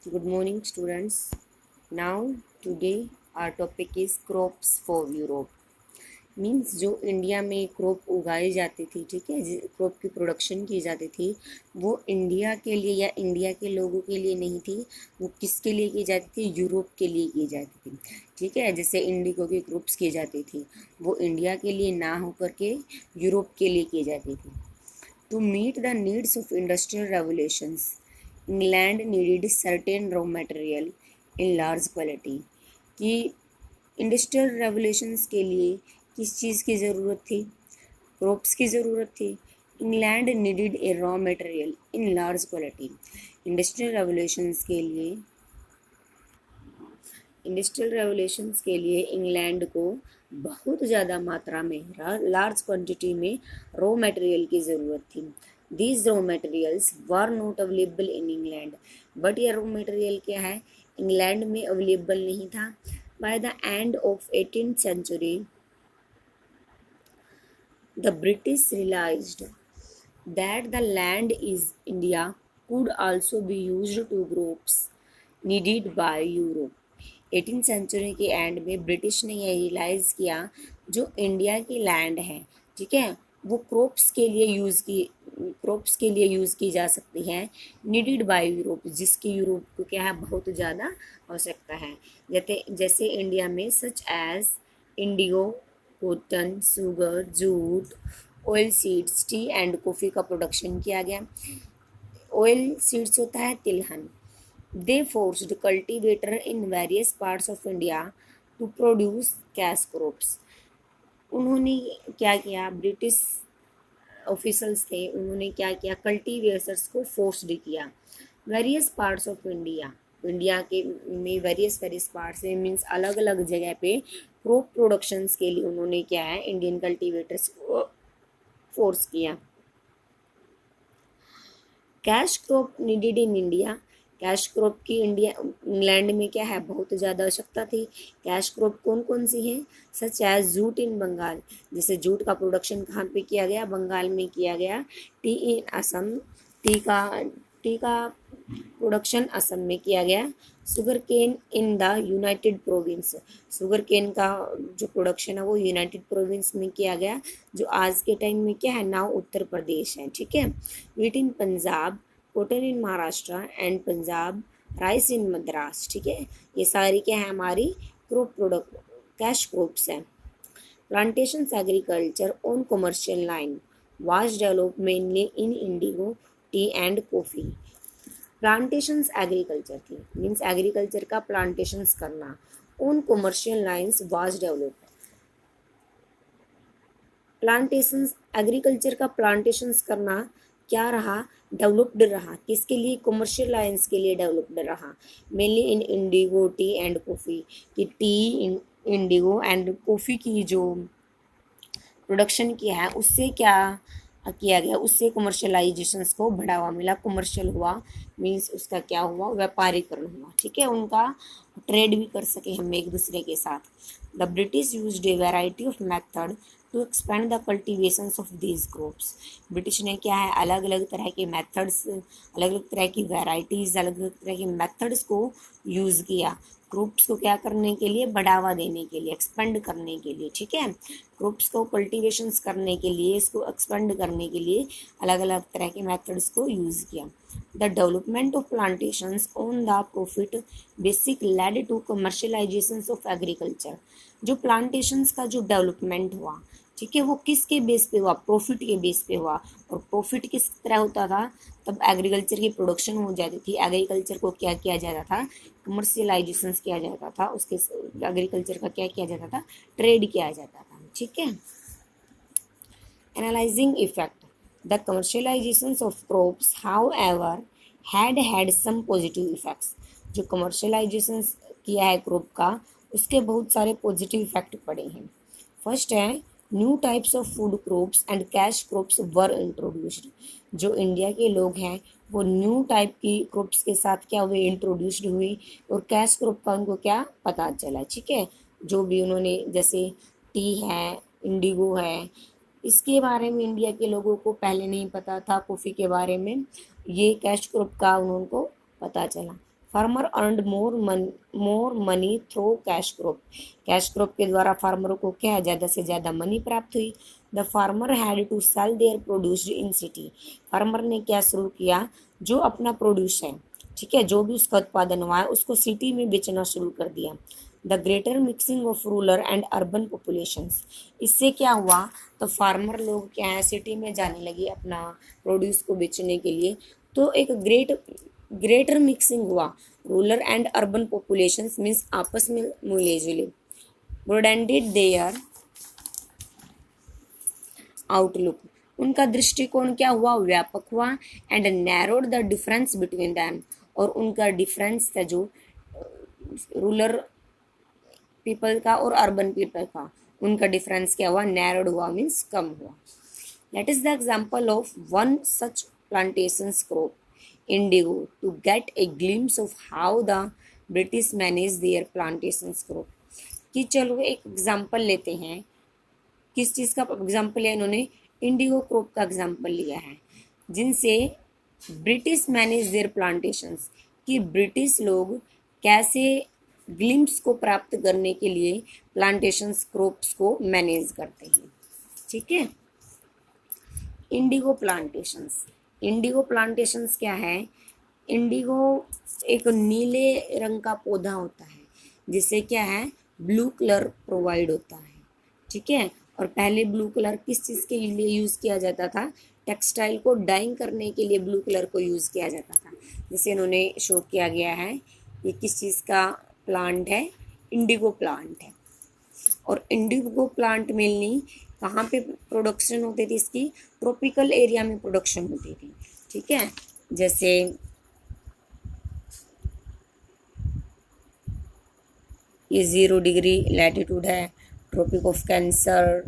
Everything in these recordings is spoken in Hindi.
Good morning, students. Now, today our topic is crops for Europe. Means जो इंडिया में क्रॉप उगाई जाती थी, ठीक है, क्रॉप की प्रोडक्शन की जाती थी, वो इंडिया के लिए या इंडिया के लोगों के लिए नहीं थी। वो किसके लिए की जाती थी? यूरोप के लिए की जाती थी, ठीक है। जैसे इंडिगो की क्रॉप्स की जाती थी, वो इंडिया के लिए ना होकर के यूरोप के लिए की जाती थी। To meet the needs of industrial revolutions, England needed certain raw material in large quality। कि इंडस्ट्रियल रेवोल्यूशंस के लिए किस चीज़ की ज़रूरत थी? क्रॉप्स की ज़रूरत थी। England needed A raw material in large quality. Industrial revolutions के लिए इंडस्ट्रियल रेवोल्यूशंस के लिए इंग्लैंड को बहुत ज़्यादा मात्रा में लार्ज क्वांटिटी में रॉ मटेरियल की ज़रूरत थी। These raw materials were not available in England. But यह रॉ मटेरियल क्या है? इंग्लैंड में अवेलेबल नहीं था। By the end of 18th century the British realized that the land in India could also be used to crops needed by Europe। 18th century के एंड में ब्रिटिश ने यह रियलाइज़ किया, जो इंडिया की लैंड है, ठीक है, वो क्रॉप्स के लिए यूज़ की जा सकती है। नीडेड बाय यूरोप, जिसकी यूरोप को क्या है, बहुत ज़्यादा आवश्यकता है। जैसे इंडिया में such as indigo, cotton, sugar, jute, oil seeds, tea and coffee का प्रोडक्शन किया गया। ऑयल सीड्स होता है तिलहन। They forced cultivator in various parts of India to produce cash crops. उन्होंने क्या किया? ब्रिटिश ऑफिसल्स थे, उन्होंने क्या किया? कल्टीवेटर्स को फोर्स्ड किया। Various parts of India, India के में वेरियस पार्ट्स है, मीन्स अलग अलग जगह पे क्रॉप प्रोडक्शंस के लिए उन्होंने क्या है, इंडियन कल्टीवेटर्स को फोर्स किया। Cash crop needed in India. Cash crop की इंग्लैंड में क्या है, बहुत ज़्यादा आवश्यकता थी। कैश क्रॉप कौन कौन सी हैं? सच एज जूट इन बंगाल। जैसे जूट का प्रोडक्शन कहाँ पे किया गया? बंगाल में किया गया। टी इन असम, टी का प्रोडक्शन असम में किया गया। Sugar cane in the United Provinces. Sugar cane का जो प्रोडक्शन है वो यूनाइटेड प्रोविंस में किया गया, जो आज के टाइम में क्या है, नाउ उत्तर प्रदेश है, ठीक है। Wheat in Punjab, cotton in Maharashtra and Punjab, rice in Madras, ठीक है। ये सारी क्या है, हमारी कैश क्रॉप्स हैं। Plantation agriculture on commercial line was develop mainly in indigo, tea and coffee. Plantations agriculture थी, मीन्स एग्रीकल्चर का प्लांटेशंस करना। On commercial lines was develop. Plantations agriculture का प्लांटेशंस करना क्या रहा? डेवलप्ड रहा। किसके लिए? कमर्शियल लाइन्स के लिए डेवलप्ड रहा। Mainly in indigo, tea and coffee. कि टी, इंडिगो एंड कॉफ़ी की जो प्रोडक्शन किया है, उससे क्या किया गया? उससे कमर्शलाइजेशंस को बढ़ावा मिला। कमर्शियल हुआ, मीन्स उसका क्या हुआ? व्यापारीकरण हुआ, ठीक है। उनका ट्रेड भी कर सके हम एक दूसरे के साथ। The British used a variety of method to expand the cultivations of these crops. British ने क्या है, अलग अलग तरह के मेथड्स, अलग अलग तरह की वैरायटीज़, अलग अलग तरह के मेथड्स को यूज़ किया क्रॉप्स को क्या करने के लिए? बढ़ावा देने के लिए, एक्सपेंड करने के लिए, ठीक है। क्रॉप्स को कल्टीवेशंस करने के लिए, इसको एक्सपेंड करने के लिए अलग अलग तरह के मेथड्स को यूज़ किया। The development of plantations on the profit basic led to commercialisations of agriculture. जो प्लांटेशंस का जो डेवलपमेंट हुआ, ठीक है, वो किसके बेस पे हुआ? प्रॉफिट के बेस पे हुआ। और प्रॉफिट किस तरह होता था? तब एग्रीकल्चर की प्रोडक्शन हो जाती थी। एग्रीकल्चर को क्या किया जाता था? कमर्शियलाइजेशन किया जाता था। उसके एग्रीकल्चर का क्या किया जाता था? ट्रेड किया जाता था, ठीक है। Analysing effect, the commercialisation of crops however had some positive effects. जो कमर्शियलाइजेशन किया है क्रॉप का, उसके बहुत सारे पॉजिटिव इफेक्ट पड़े हैं। फर्स्ट है, new types of food crops and cash crops were introduced. जो इंडिया के लोग हैं, वो न्यू टाइप की क्रॉप्स के साथ क्या हुए? इंट्रोड्यूस्ड हुई। और कैश क्रॉप का उनको क्या पता चला, ठीक है। जो भी उन्होंने, जैसे टी है, इंडिगो है, इसके बारे में इंडिया के लोगों को पहले नहीं पता था। कॉफ़ी के बारे में ये कैश क्रॉप का उनको पता चला। Farmer earned more money through cash crop. Cash crop के द्वारा फार्मरों को क्या है, ज़्यादा से ज़्यादा मनी प्राप्त हुई। The farmer had to sell their produced in city. Farmer ने क्या शुरू किया, जो अपना प्रोड्यूस है, ठीक है, जो भी उसका उत्पादन हुआ है उसको सिटी में बेचना शुरू कर दिया। The greater mixing of rural and urban populations. इससे क्या हुआ, तो फार्मर लोग क्या है, सिटी में जाने लगे अपना प्रोड्यूस को बेचने के लिए। तो एक ग्रेटर मिक्सिंग हुआ, rural and urban populations means आपस में मिले जुले। ब्रोडेंडेड देयर आउटलुक, उनका दृष्टिकोण क्या हुआ, व्यापक हुआ। And narrowed the difference between them, और उनका डिफरेंस था जो रूरल पीपल का और अर्बन पीपल का, उनका डिफरेंस क्या हुआ, नैरोड हुआ, मीन्स कम हुआ। That is the example of one such plantations crop, indigo, to get a glimpse of how the British managed their plantations crop। कि चलो एक एग्जाम्पल लेते हैं, किस चीज़ का एग्जाम्पल लिया इन्होंने, इंडिगो क्रॉप का एग्जाम्पल लिया है, जिनसे ब्रिटिश मैनेज देयर प्लांटेशंस, कि ब्रिटिश लोग कैसे ग्लिम्स को प्राप्त करने के लिए प्लांटेशंस क्रॉप्स को मैनेज करते हैं। ठीक है। इंडिगो प्लांटेशंस, इंडिगो प्लांटेशंस क्या है, इंडिगो एक नीले रंग का पौधा होता है जिससे क्या है, ब्लू कलर प्रोवाइड होता है। ठीक है। और पहले ब्लू कलर किस चीज़ के लिए यूज़ किया जाता था, टेक्सटाइल को डाइंग करने के लिए ब्लू कलर को यूज़ किया जाता था। जिसे इन्होंने शो किया गया है, ये किस चीज़ का प्लांट है, इंडिगो प्लांट है। और इंडिगो प्लांट मेनली कहाँ पे प्रोडक्शन होती थी इसकी, ट्रॉपिकल एरिया में प्रोडक्शन होती थी। ठीक है। जैसे ये 0 डिग्री लैटिट्यूड है, tropic of cancer,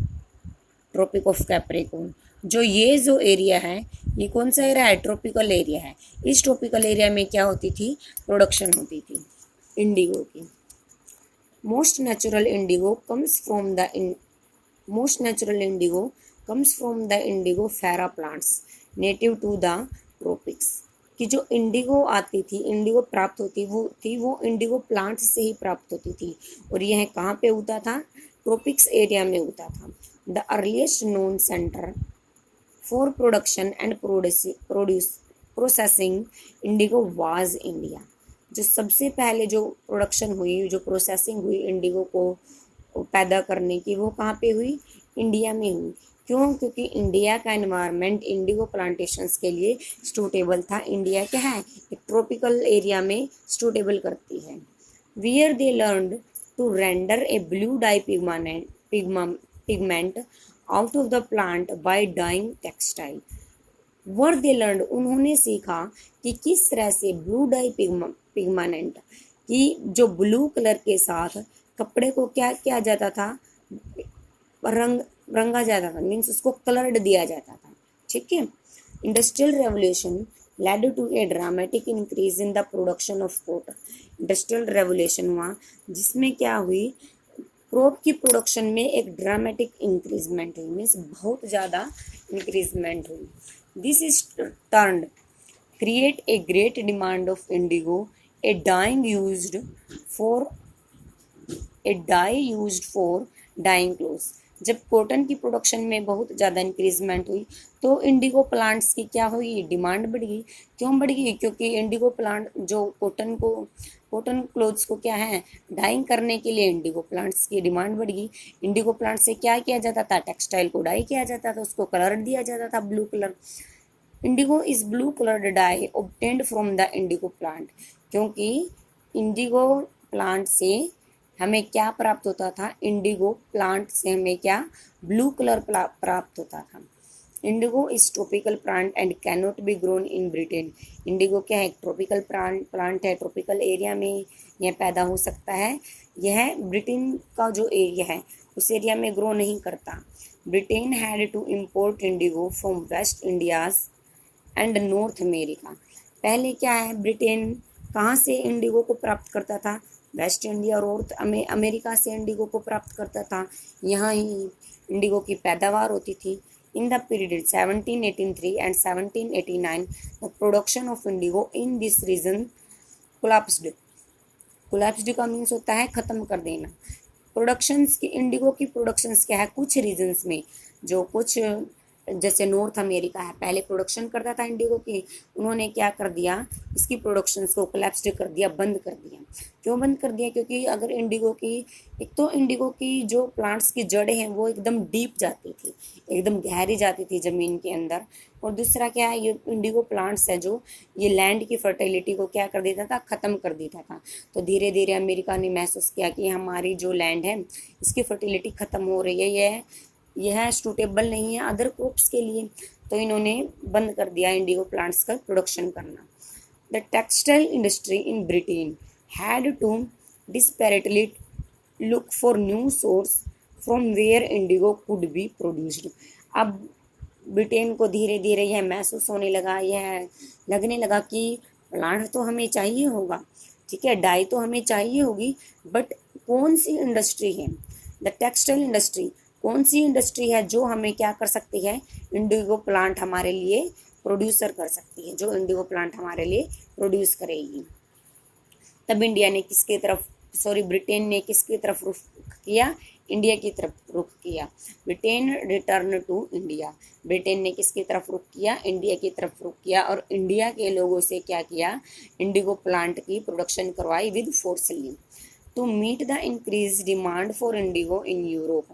tropic of capricorn, जो ये जो एरिया है ये कौन सा एरिया है, ट्रॉपिकल एरिया है। इस ट्रॉपिकल एरिया में क्या होती थी, प्रोडक्शन होती थी इंडिगो की। Most natural Indigo comes from the most natural indigo comes from the indigo fera plants native to the tropics। कि जो इंडिगो आती थी, इंडिगो प्राप्त होती वो इंडिगो प्लांट से ही प्राप्त होती थी। और यह कहाँ पे होता था, ट्रॉपिक्स एरिया में होता था। The earliest known centre for production and processing Indigo was India. जो सबसे पहले जो प्रोडक्शन हुई, जो प्रोसेसिंग हुई इंडिगो को पैदा करने की, वो कहाँ पे हुई, इंडिया में हुई। क्यों, क्योंकि इंडिया का एनवायरनमेंट इंडिगो प्लांटेशंस के लिए सूटेबल था। इंडिया क्या है, एक ट्रॉपिकल एरिया में सूटेबल करती है। Where they learned to render a blue dye pigment out of the plant by dyeing textile. Were they learned, उन्होंने सीखा कि किस तरह से ब्लू डाई पिगमेंट, कि जो ब्लू कलर के साथ कपड़े को क्या किया जाता था, रंगा जाता था, मीन्स उसको कलर्ड दिया जाता था। ठीक है। Industrial revolution led to a dramatic increase in the production of cotton. Industrial revolution हुआ जिसमें क्या हुई, क्रॉप की प्रोडक्शन में एक ड्रामेटिक इंक्रीजमेंट हुई, मीन्स बहुत ज़्यादा इंक्रीजमेंट हुई। This is turned create a great demand of indigo, a dyeing used for dyeing clothes. जब कॉटन की प्रोडक्शन में बहुत ज़्यादा इंक्रीजमेंट हुई तो इंडिगो प्लांट्स की क्या हुई, डिमांड बढ़ गई। क्यों बढ़ गई, क्योंकि इंडिगो प्लांट जो कॉटन क्लोथ्स को क्या है, डाइंग करने के लिए इंडिगो प्लांट्स की डिमांड बढ़ गई। इंडिगो प्लांट से क्या किया जाता था, टेक्सटाइल को डाई किया जाता था, उसको कलर दिया जाता था blue colour. Indigo is blue coloured dye obtained from the indigo plant. क्योंकि इंडिगो प्लांट से हमें क्या प्राप्त होता था, इंडिगो प्लांट से हमें क्या, ब्लू कलर प्राप्त होता था। Indigo is tropical plant and can not be grown in Britain. Indigo क्या है, ट्रॉपिकल प्लांट है, ट्रॉपिकल एरिया में यह पैदा हो सकता है। यह ब्रिटेन का जो एरिया है उस एरिया में ग्रो नहीं करता। Britain had to import indigo from West Indies and North America. पहले क्या है, ब्रिटेन कहाँ से इंडिगो को प्राप्त करता था, वेस्ट इंडिया और नॉर्थ अमेरिका से इंडिगो को प्राप्त करता था। यहाँ ही इंडिगो की पैदावार होती थी। In the period 1783 and 1789 the production of indigo in this region collapsed. Collapsed का मीन्स होता है खत्म कर देना। प्रोडक्शंस की, इंडिगो की प्रोडक्शंस क्या है, कुछ रीजन्स में, जो कुछ जैसे नॉर्थ अमेरिका है, पहले प्रोडक्शन करता था इंडिगो की, उन्होंने क्या कर दिया, इसकी प्रोडक्शंस को कोलैप्स्ड कर दिया, बंद कर दिया। क्यों बंद कर दिया? क्योंकि अगर इंडिगो की, एक तो इंडिगो की जो प्लांट्स की जड़ें हैं वो एकदम डीप जाती थी, एकदम गहरी जाती थी ज़मीन के अंदर, और दूसरा क्या है, ये इंडिगो प्लांट्स है जो ये लैंड की फर्टिलिटी को क्या कर देता था, ख़त्म कर देता था। तो धीरे धीरे अमेरिका ने महसूस किया कि हमारी जो लैंड है इसकी फर्टिलिटी ख़त्म हो रही है, यह सूटेबल नहीं है अदर क्रॉप्स के लिए, तो इन्होंने बंद कर दिया इंडिगो प्लांट्स का प्रोडक्शन करना। The textile industry in Britain had to desperately look for new source from where indigo could be produced. अब ब्रिटेन को धीरे धीरे यह महसूस होने लगा, यह लगने लगा कि प्लांट तो हमें चाहिए होगा, ठीक है, डाई तो हमें चाहिए होगी, बट कौन सी इंडस्ट्री है, द टेक्सटाइल इंडस्ट्री, कौन सी इंडस्ट्री है जो हमें क्या कर सकती है, इंडिगो प्लांट हमारे लिए प्रोड्यूसर कर सकती है, जो इंडिगो प्लांट हमारे लिए प्रोड्यूस करेगी। तब इंडिया ने किसके तरफ, सॉरी ब्रिटेन ने किसकी तरफ रुख किया, इंडिया की तरफ रुख किया। Britain return to India, Britain ने किसकी तरफ रुख किया, इंडिया की तरफ रुख किया, और इंडिया के लोगों से क्या किया, इंडिगो प्लांट की प्रोडक्शन करवाई with forcely. To meet the increase demand for indigo in Europe,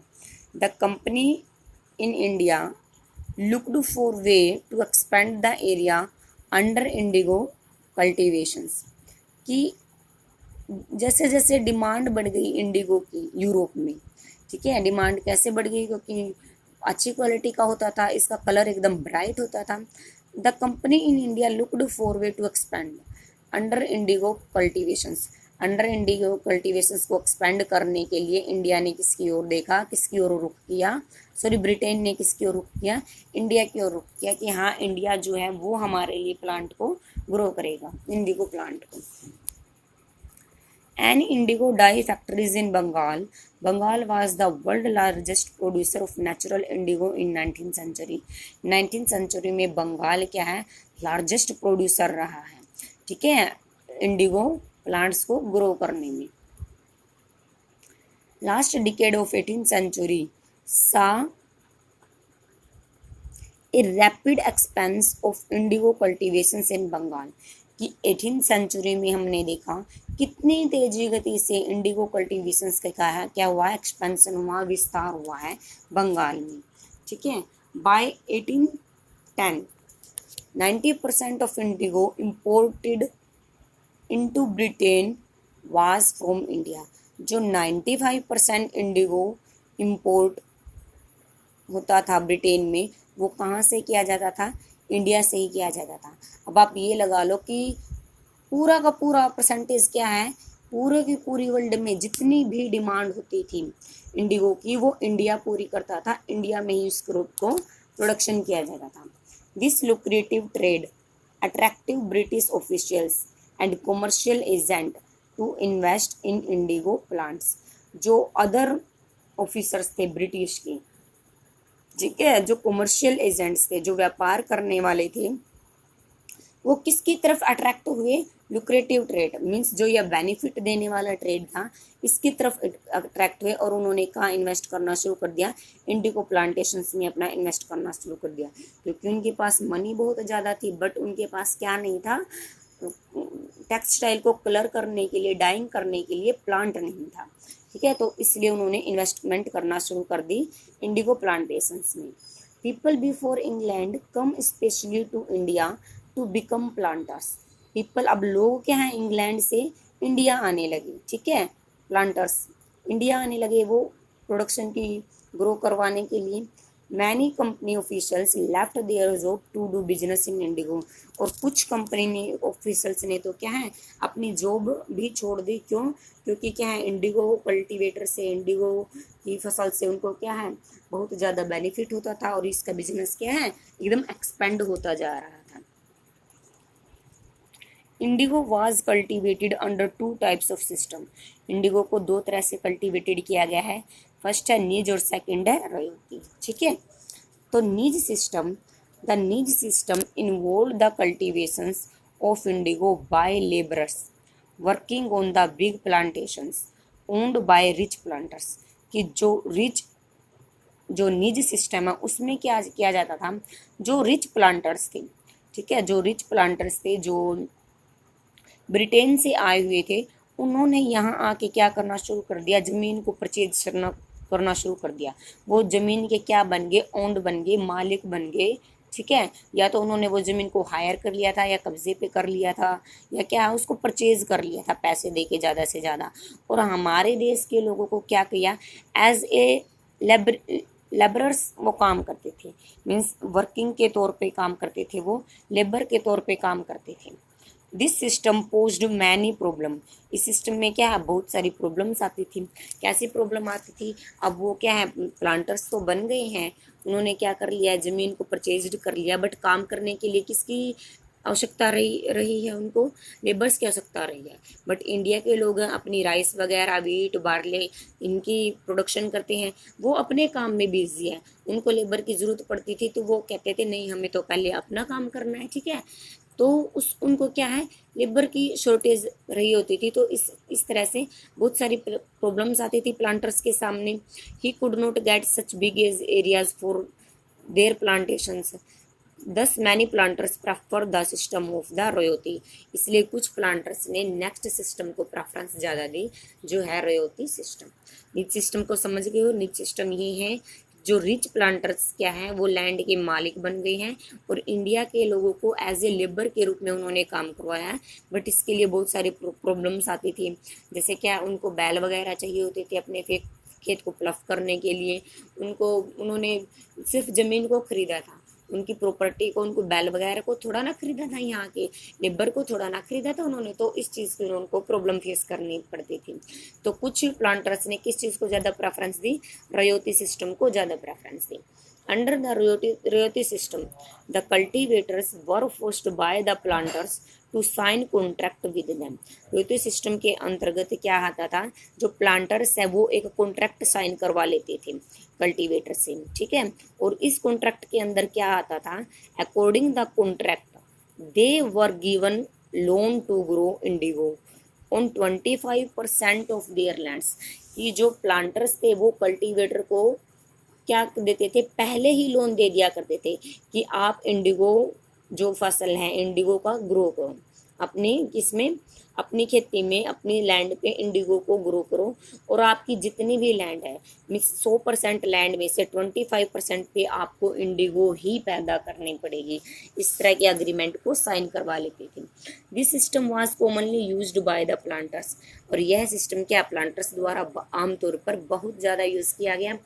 the company in India looked for way to expand the area under indigo cultivations, कि जैसे जैसे डिमांड बढ़ गई इंडिगो की यूरोप में, ठीक है, डिमांड कैसे बढ़ गई, क्योंकि अच्छी क्वालिटी का होता था, इसका कलर एकदम ब्राइट होता था। The company in India looked for way to expand under indigo cultivations, under indigo cultivations को एक्सपेंड करने के लिए इंडिया ने किसकी ओर देखा, किसकी ओर रुख किया, सॉरी ब्रिटेन ने किसकी ओर रुख किया, इंडिया की ओर रुख किया, कि हाँ इंडिया जो है वो हमारे लिए प्लांट को ग्रो करेगा, इंडिगो प्लांट को। An indigo dye factories in Bengal, Bengal was the world largest producer of natural indigo in 19th century, 19th century में बंगाल क्या है, लार्जेस्ट प्रोड्यूसर रहा है, ठीक है, इंडिगो प्लांट्स को ग्रो करने में। Last decade of 18th century saw a rapid expanse of indigo cultivations in Bengal, कि 18th सेंचुरी में हमने देखा कितनी तेजी गति से इंडिगो कल्टीवेशंस का क्या हुआ, एक्सपेंशन हुआ, विस्तार हुआ है बंगाल में, ठीक है। By 1810 90% of indigo imported into Britain was from India, जो 95% इंडिगो इम्पोर्ट होता था ब्रिटेन में, वो कहाँ से किया जाता था, इंडिया से ही किया जाता था। अब आप ये लगा लो कि पूरा का पूरा परसेंटेज क्या है, पूरे की पूरी वर्ल्ड में जितनी भी डिमांड होती थी इंडिगो की, वो इंडिया पूरी करता था, इंडिया में ही उस ग्रुप को प्रोडक्शन किया जाता था। This lucrative trade attractive British officials and commercial agent to invest in indigo plants, जो अदर ऑफिसर्स थे ब्रिटिश के, ठीक है, जो कॉमर्शियल एजेंट्स थे, जो व्यापार करने वाले थे, वो किसकी तरफ अट्रैक्ट हुए, लुक्रेटिव ट्रेड मीन्स जो यह बेनिफिट देने वाला ट्रेड था, इसकी तरफ अट्रैक्ट हुए, और उन्होंने कहाँ इन्वेस्ट करना शुरू कर दिया, इंडिगो प्लांटेशंस में अपना इन्वेस्ट करना शुरू कर दिया, क्योंकि उनके पास मनी बहुत ज़्यादा थी, बट उनके पास क्या नहीं था, टेक्सटाइल को कलर करने के लिए, डाइंग करने के लिए प्लांट नहीं था, ठीक है, तो इसलिए उन्होंने इन्वेस्टमेंट करना शुरू कर दी इंडिगो प्लांटेशंस में। People before England come specially to India to become planters, people, अब लोग क्या हैं, इंग्लैंड से इंडिया आने लगे, ठीक है, प्लांटर्स इंडिया आने लगे, वो प्रोडक्शन की ग्रो करवाने के लिए। Many company officials left their job to do business in indigo, और कुछ कंपनी ने ऑफिशियल्स ने तो क्या है अपनी जॉब भी छोड़ दी, क्यों, क्योंकि क्या है इंडिगो कल्टीवेटर से, इंडिगो की फसल से उनको क्या है बहुत ज़्यादा बेनिफिट होता था, और इसका बिजनेस क्या है एकदम एक्सपेंड होता जा रहा था। Indigo was cultivated under 2 types of system, Indigo को 2 तरह से कल्टीवेटेड किया गया है, फर्स्ट है निज और सेकंड है रॉयल्टी, ठीक है। तो nij system, the nij system involve the cultivations of indigo by labourers working on the big plantations owned by rich planters, कि जो निज सिस्टम है उसमें क्या किया जाता था, जो रिच प्लांटर्स थे, ठीक है, जो रिच प्लांटर्स थे, जो ब्रिटेन से आए हुए थे, उन्होंने यहाँ आके क्या करना शुरू कर दिया, जमीन को परचेज करना शुरू कर दिया। वो जमीन के क्या बन गए, ओन्ड बन गए, मालिक बन गए, ठीक है। या तो उन्होंने वो जमीन को हायर कर लिया था, या कब्जे पे कर लिया था, या क्या उसको परचेज कर लिया था पैसे दे के ज़्यादा से ज़्यादा। और हमारे देश के लोगों को क्या किया, एज ए लेबरर्स वो काम करते थे, मीन्स वर्किंग के तौर पे काम करते थे, वो लेबर के तौर पे काम करते थे। This system posed many problem, इस सिस्टम में क्या है, बहुत सारी प्रॉब्लम्स आती थी। कैसी प्रॉब्लम आती थी, अब वो क्या है, प्लांटर्स तो बन गए हैं, उन्होंने क्या कर लिया, ज़मीन को परचेज कर लिया, बट काम करने के लिए किसकी आवश्यकता रही रही है, उनको लेबर्स की आवश्यकता रही है। बट इंडिया के लोग अपनी राइस वगैरह, वीट, बार्ले, इनकी प्रोडक्शन करते हैं, वो अपने काम में बिजी है, उनको लेबर की ज़रूरत पड़ती थी तो वो कहते थे नहीं, हमें तो पहले अपना काम करना है, ठीक है। तो उनको क्या है, लेबर की शॉर्टेज रही होती थी। तो इस तरह से बहुत सारी प्रॉब्लम्स आती थी प्लांटर्स के सामने। He could not get such big as areas for their plantations, thus many planters prefer the system of the royalty, इसलिए कुछ प्लांटर्स ने नेक्स्ट सिस्टम को प्रेफरेंस ज़्यादा दी, जो है रॉयल्टी सिस्टम। निज सिस्टम को समझ गए हो, निज सिस्टम ये है, जो रिच प्लांटर्स क्या है, वो लैंड के मालिक बन गए हैं और इंडिया के लोगों को एज ए लेबर के रूप में उन्होंने काम करवाया है। बट इसके लिए बहुत सारी प्रॉब्लम्स आती थी, जैसे क्या उनको बैल वगैरह चाहिए होते थे अपने खेत को प्लफ करने के लिए, उन्होंने सिर्फ ज़मीन को खरीदा था, उनकी प्रॉपर्टी को, उनको बैल वगैरह को थोड़ा ना खरीदा था, यहाँ के लेबर को थोड़ा ना खरीदा था उन्होंने। तो इस चीज़ की उनको प्रॉब्लम फेस करनी पड़ती थी। तो कुछ प्लांटर्स ने किस चीज़ को ज़्यादा प्रेफरेंस दी, रॉयल्टी सिस्टम को ज़्यादा प्रेफरेंस दी। Under the royalty system the cultivators were forced by the planters to sign contract with them. Royalty system के अंतर्गत क्या आता था, जो प्लांटर्स है वो एक कॉन्ट्रैक्ट साइन करवा लेते थे कल्टीवेटर से, ठीक है। और इस कॉन्ट्रैक्ट के अंदर क्या आता था, according the contract they were given loan to grow indigo on 25% of their lands. ये जो प्लांटर्स थे वो कल्टीवेटर को क्या देते थे, पहले ही लोन दे दिया करते थे कि आप इंडिगो जो फसल है, इंडिगो का ग्रो करो अपने किसमें, अपनी खेती में, अपनी लैंड पे इंडिगो को ग्रो करो। और आपकी जितनी भी लैंड है, 100% लैंड में से 25% पे आपको इंडिगो ही पैदा करनी पड़ेगी। इस तरह के अग्रीमेंट को साइन करवा लेते थे। This system was commonly used by the planters, और यह सिस्टम क्या प्लांटर्स द्वारा आमतौर पर बहुत ज़्यादा यूज़ किया गया।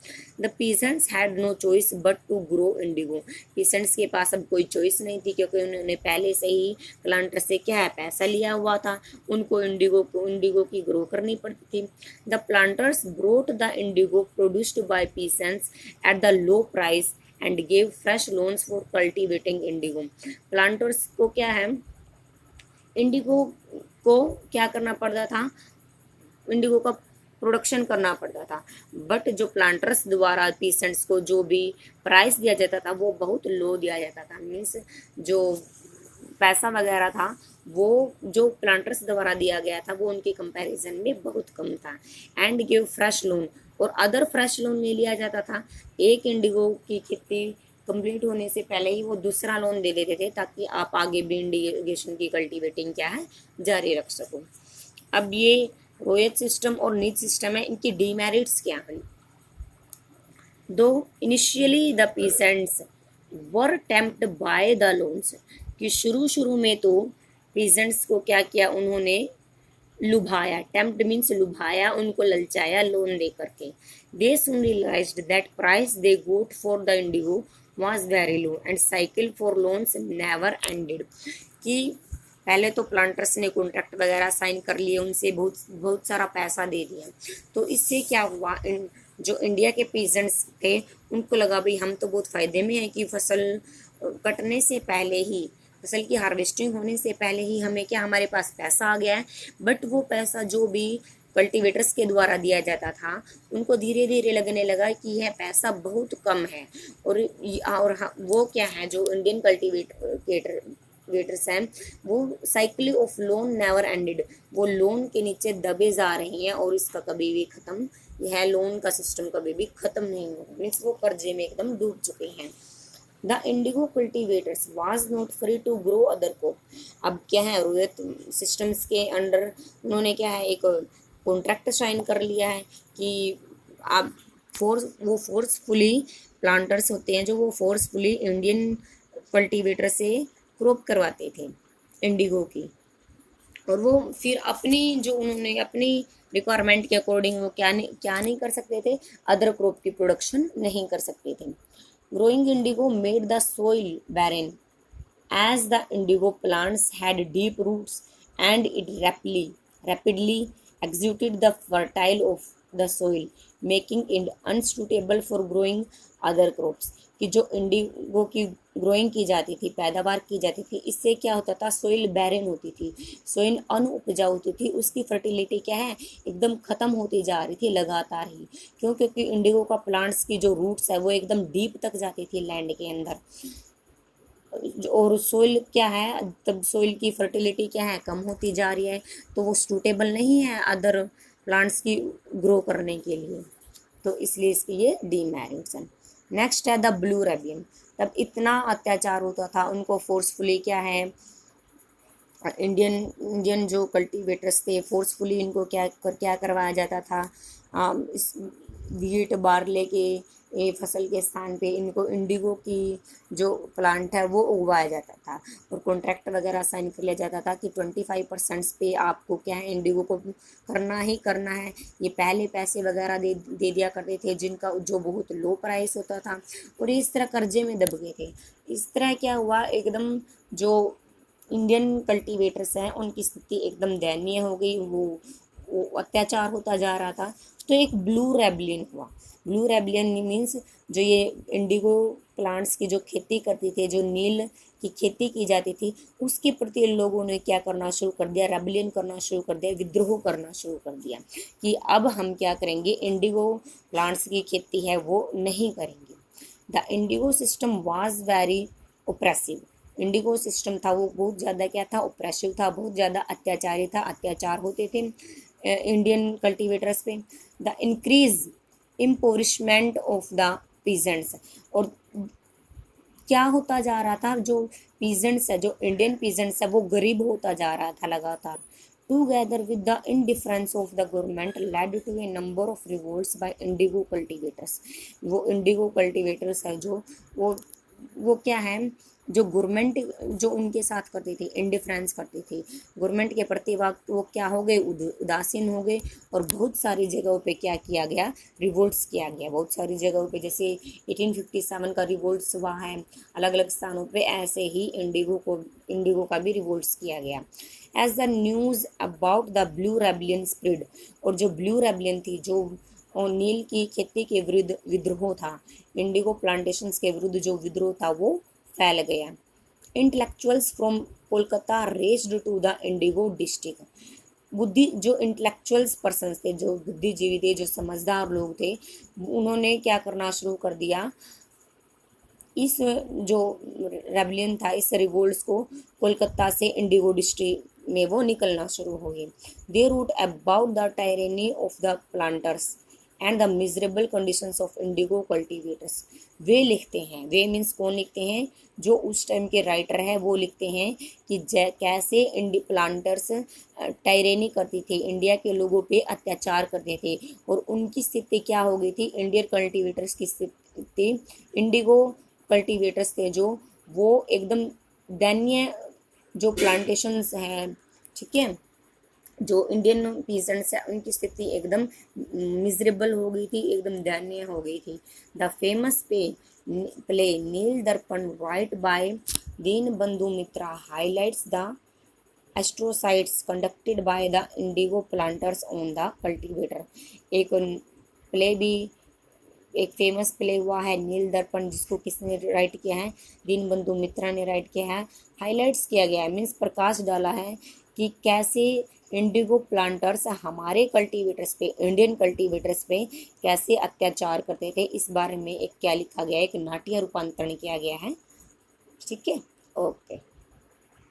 The peasants had no choice but to grow indigo, peasants के पास अब कोई चॉइस नहीं थी, क्योंकि उन्होंने पहले से ही प्लांटर से क्या है, पैसा लिया हुआ था, उनको इंडिगो की ग्रो करनी पड़ती थी। The planters brought the Indigo produced by peasants at the low price and gave fresh loans for cultivating Indigo. Planters को क्या है, इंडिगो को क्या करना पड़ता था, इंडिगो का प्रोडक्शन करना पड़ता था, बट जो प्लांटर्स द्वारा पीसेंट्स को जो भी प्राइस दिया जाता था वो बहुत लो दिया जाता था। मीन्स जो पैसा वगैरह था वो जो प्लांटर्स द्वारा दिया गया था वो उनके कंपैरिजन में बहुत कम था। एंड गिव फ्रेश लोन, और अदर फ्रेश लोन ले लिया जाता था। एक इंडिगो की खेती कंप्लीट होने से पहले ही वो दूसरा लोन दे देते थे, ताकि आप आगे भी इंडिगेशन की कल्टीवेटिंग क्या है, जारी रख सको। अब ये रोयत सिस्टम और नीच सिस्टम है, इनकी डीमेरिट्स क्या हैं। दो initially the peasants were tempt by the loans, कि शुरू में तो पीसेंट्स को क्या किया, उन्होंने लुभाया, टेम्प्ट मीन्स लुभाया, उनको ललचाया लोन दे करके। They soon realized that price they got for the indigo was very low and cycle for loans never ended, कि पहले तो प्लांटर्स ने कॉन्ट्रैक्ट वगैरह साइन कर लिए, उनसे बहुत सारा पैसा दे दिया। तो इससे क्या हुआ, जो इंडिया के पीजेंट्स थे उनको लगा भाई हम तो बहुत फ़ायदे में हैं कि फसल कटने से पहले ही, फसल की हार्वेस्टिंग होने से पहले ही हमें क्या, हमारे पास पैसा आ गया है। बट वो पैसा जो भी कल्टीवेटर्स के द्वारा दिया जाता था उनको धीरे धीरे लगने लगा कि यह पैसा बहुत कम है। और वो क्या है, जो इंडियन कल्टीवेटर्स हैं वो cycle of loan never ended, वो लोन के नीचे दबे जा रहे हैं और इसका कभी भी खत्म, यह लोन का सिस्टम कभी भी खत्म नहीं होगा, मीन्स वो कर्जे में एकदम डूब चुके हैं। The indigo cultivators was not free to grow other crop. अब क्या है, रोहित सिस्टम्स के अंडर उन्होंने क्या है एक कॉन्ट्रैक्ट साइन कर लिया है कि आप फोर्सफुली प्लांटर्स होते हैं जो वो फोर्सफुली इंडियन कल्टीवेटर से क्रॉप करवाते थे इंडिगो की, और वो फिर अपनी जो उन्होंने अपनी रिक्वायरमेंट के अकॉर्डिंग वो क्या नहीं कर सकते थे, अदर क्रॉप की प्रोडक्शन नहीं कर सकते थे। Growing indigo made the soil barren as the indigo plants had deep roots and it rapidly exhausted the fertile of the soil, making it unsuitable for growing other crops। कि जो इंडिगो की ग्रोइंग की जाती थी, पैदावार की जाती थी, इससे क्या होता था, सोइल बैरन होती थी, सोइल अनउपजाऊ होती थी, उसकी फर्टिलिटी क्या है एकदम ख़त्म होती जा रही थी लगातार ही। क्यों? क्योंकि इंडिगो का प्लांट्स की जो रूट्स है वो एकदम डीप तक जाती थी लैंड के अंदर, और सोइल क्या है, तब सोइल की फर्टिलिटी क्या है कम होती जा रही है, तो वो सूटेबल नहीं है अदर प्लांट्स की ग्रो करने के लिए, तो इसलिए इसके लिए डीमेरिट्स हैं। नेक्स्ट है द ब्लू रेबियन। तब इतना अत्याचार होता था उनको फोर्सफुली क्या है इंडियन जो कल्टीवेटर्स थे फोर्सफुली इनको क्या करवाया जाता था, इस वीट बार्ले के फसल के स्थान पे इनको इंडिगो की जो प्लांट है वो उगवाया जाता था, और कॉन्ट्रैक्ट वगैरह साइन कर लिया जाता था कि 25% पे आपको क्या है इंडिगो को करना ही करना है। ये पहले पैसे वगैरह दे दिया करते थे जिनका जो बहुत लो प्राइस होता था, और इस तरह कर्जे में दब गए थे। इस तरह क्या हुआ, एकदम जो इंडियन कल्टीवेटर्स हैं उनकी स्थिति एकदम दयनीय हो गई, वो अत्याचार होता जा रहा था। तो एक ब्लू रेबलियन हुआ। ब्लू रेबलियन मीन्स जो ये इंडिगो प्लांट्स की जो खेती करती थी, जो नील की खेती की जाती थी, उसके प्रति लोगों ने क्या करना शुरू कर दिया, रेबलियन करना शुरू कर दिया, विद्रोह करना शुरू कर दिया कि अब हम क्या करेंगे, इंडिगो प्लांट्स की खेती है वो नहीं करेंगे। The Indigo system was very oppressive. Indigo system था वो बहुत ज़्यादा क्या था, ओप्रेसिव था, बहुत ज़्यादा अत्याचारी था, अत्याचार होते थे इंडियन कल्टीवेटर्स पे। The increase impoverishment of the peasants, और क्या होता जा रहा था, जो पीजेंट्स है, जो इंडियन पीजेंट्स है वो गरीब होता जा रहा था लगातार। Together with the indifference of the government led to a number of revolts by indigo cultivators. वो इंडिगो कल्टीवेटर्स है जो वो क्या है, जो गवर्नमेंट जो उनके साथ करती थी, इंडिफरेंस करती थी गवर्नमेंट के प्रति, वक्त वो क्या हो गए, उदासीन हो गए, और बहुत सारी जगहों पे क्या किया गया, रिवोल्ट्स किया गया बहुत सारी जगहों पे, जैसे 1857 का रिवोल्ट्स हुआ है अलग अलग स्थानों पे, ऐसे ही इंडिगो का भी रिवोल्ट्स किया गया। As the news about the blue rebellion spread, और जो ब्लू रेबलियन थी, जो और नील की खेती के विरुद्ध विद्रोह था, इंडिगो प्लांटेशंस के विरुद्ध जो विद्रोह था वो फैल गया। Intellectuals from Kolkata raced to the indigo district. जो इंटेलेक्चुअल्स पर्सन्स थे, जो बुद्धिजीवी थे, जो समझदार लोग थे, उन्होंने क्या करना शुरू कर दिया, इस जो रेबलियन था, इस रिवोल्ट्स को कोलकाता से इंडिगो डिस्ट्रिक्ट में वो निकलना शुरू हो गए। They wrote about the tyranny of the planters and the miserable conditions of indigo cultivators. वे लिखते हैं, वे मीन्स कौन लिखते हैं, जो उस टाइम के राइटर हैं वो लिखते हैं कि कैसे प्लांटर्स टायरेनी करती थी, इंडिया के लोगों पे अत्याचार करते थे, और उनकी स्थिति क्या हो गई थी, इंडियन कल्टीवेटर्स की स्थिति, इंडिगो कल्टीवेटर्स थे जो वो एकदम दयनीय जो प्लांटेशंस हैं, ठीक है, जो इंडियन पीजेंट्स है उनकी स्थिति एकदम मिजरेबल हो गई थी, एकदम दयनीय हो गई थी। The famous play Nil Darpan write by Dinabandhu Mitra highlights the atrocities conducted by the indigo planters on the cultivator. एक प्ले भी, एक फेमस प्ले हुआ है नील दर्पण, जिसको किसने राइट किया है, दीनबंधु मित्रा ने राइट किया है। हाईलाइट्स किया गया है मीन्स प्रकाश डाला है कि कैसे इंडिगो प्लांटर्स हमारे कल्टीवेटर्स पे, इंडियन कल्टीवेटर्स पे कैसे अत्याचार करते थे, इस बारे में एक क्या लिखा गया है, एक नाट्य रूपांतरण किया गया है, ठीक है, ओके।